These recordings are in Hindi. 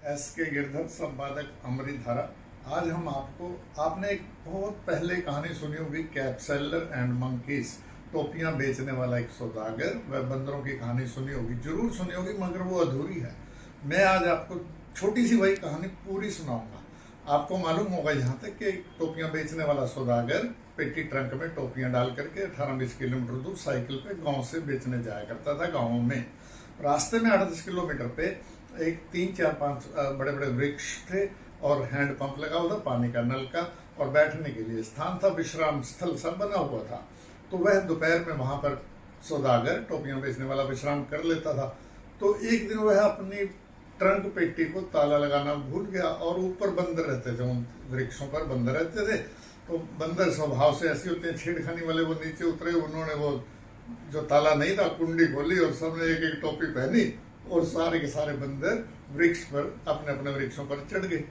एस के गिरधर, संपादक अमृतधारा। आज हम आपने एक बहुत पहले कहानी सुनी होगी, कैपसेलर एंड मंकीज, टोपियां बेचने वाला एक सौदागर व बंदरों की कहानी सुनी होगी, जरूर सुनी होगी, मगर वो अधूरी है। मैं आज आपको छोटी सी वही कहानी पूरी सुनाऊंगा। आपको मालूम होगा यहाँ तक कि टोपियां बेचने वाला सौदागर पेटी ट्रंक में टोपियां डाल करके 18-20 किलोमीटर दूर साइकिल पे गांव से बेचने जाया करता था। गाँव में रास्ते में 8-10 किलोमीटर पे एक 3-4-5 बड़े बड़े वृक्ष थे और हैंड पंप लगा हुआ था, पानी का नल का, और बैठने के लिए स्थान था, विश्राम स्थल सब बना हुआ था। तो वह दोपहर में वहां पर सौदागर टोपियां बेचने वाला विश्राम कर लेता था। तो एक दिन वह अपनी ट्रंक पेटी को ताला लगाना भूल गया, और ऊपर बंदर रहते थे, उन वृक्षों पर बंदर रहते थे। तो बंदर स्वभाव से ऐसे होते हैं छेड़खानी वाले, वो नीचे उतरे, उन्होंने वो जो ताला नहीं था कुंडी खोली और सबने एक एक टोपी पहनी और सारे के सारे बंदर वृक्ष पर अपने अपने वृक्षों पर चढ़ गए।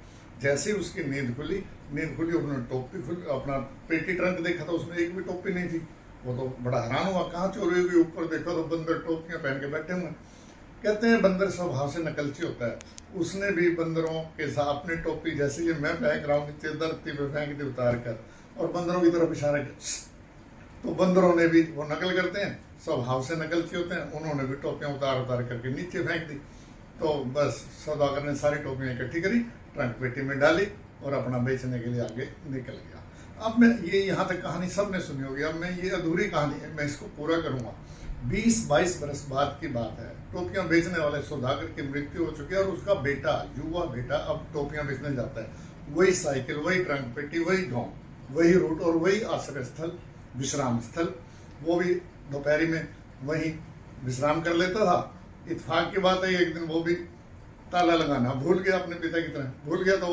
जैसे ही उसकी नींद खुली उन्होंने टोपी खुल अपना पेटी ट्रंक देखा तो उसमें एक भी टोपी नहीं थी। वो तो बड़ा हैरान हुआ, कहाँ चोरी हुई? ऊपर देखा तो बंदर टोपियां पहन के बैठे हुए। कहते हैं बंदर स्वभाव से नकलची होता है, उसने भी बंदरों के साथ अपनी टोपी जैसे ये मैं फेंक रहा हूँ नीचे धरती पे फेंक दी उतार कर, और बंदरों की तरफ इशारा किया। तो बंदरों ने भी, वो नकल करते हैं, स्वभाव से नकलची होते हैं, उन्होंने भी टोपियां उतार उतार करके नीचे फेंक दी। तो बस सौदागर ने सारी टोपियां इकट्ठी करी, ट्रंक पेटी में डाली और अपना बेचने के लिए आगे निकल गया। अब मैं ये यहाँ तक कहानी सबने सुनी होगी, अब मैं ये अधूरी कहानी है, मैं इसको पूरा करूंगा। 20-22 बरस बाद की बात है। टोपियां बेचने वाले सौदागर की मृत्यु हो चुकी है और उसका बेटा, युवा बेटा, अब टोपियां बेचने जाता है। वही साइकिल, वही ट्रंक पेटी, वही गाँव, वही रूट और वही आश्रय स्थल, विश्राम स्थल। वो भी दोपहरी में वही विश्राम कर लेता था। इत्तेफाक की बात है, एक दिन वो भी ताला लगाना भूल गया, अपने पिता की तरह भूल गया। तो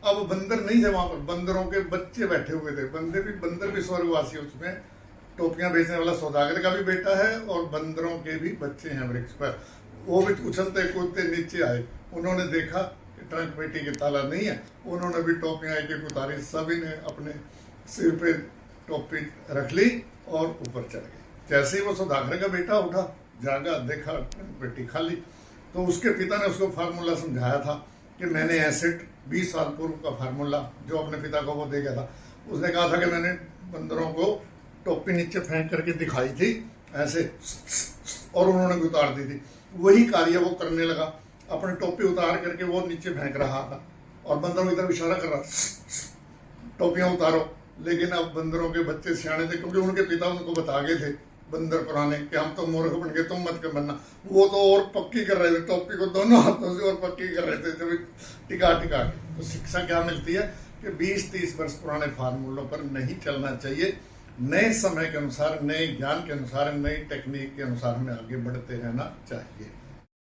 अब बंदर नहीं थे वहां पर, बंदरों के बच्चे बैठे हुए थे। बंदर भी स्वर्गवासी, उसमें टोपियां बेचने वाला सौदागर का भी बेटा है और बंदरों के भी बच्चे हैं वृक्ष पर। वो भी उछलते कूदते नीचे आए। उन्होंने देखा कि ट्रंक पेटी के ताला नहीं है, उन्होंने भी टोपियां एक एक उतारी, सभी ने अपने सिर पे टोपी रख ली और ऊपर चढ़ गए। जैसे ही वो सौदागर का बेटा उठा, जागा, देखा पेटी खाली। तो उसके पिता ने उसको फार्मूला समझाया था कि मैंने एसिड 20 साल पूर्व का फार्मूला जो अपने पिता को वो दे गया था, उसने कहा था कि मैंने बंदरों को टोपी नीचे फेंक करके दिखाई थी ऐसे, और उन्होंने भी उतार दी थी। वही कार्य वो करने लगा, अपनी टोपी उतार करके वो नीचे फेंक रहा था और बंदरों की तरफ इशारा कर रहा, टोपियां उतारो। लेकिन अब बंदरों के बच्चे सियाने थे, क्योंकि उनके पिता उनको बता गए थे, बंदर पुराने, कि हम तो मूर्ख बन गए, तुम मत कर बनना। वो तो और पक्की कर रहे थे, टोपी को दोनों हाथों से और पक्की कर रहे थे, जब टिका टिका के। तो शिक्षा क्या मिलती है कि 20-30 वर्ष पुराने फार्मूलों पर नहीं चलना चाहिए। नए समय के अनुसार, नए ज्ञान के अनुसार, नई टेक्निक के अनुसार हमें आगे बढ़ते रहना चाहिए।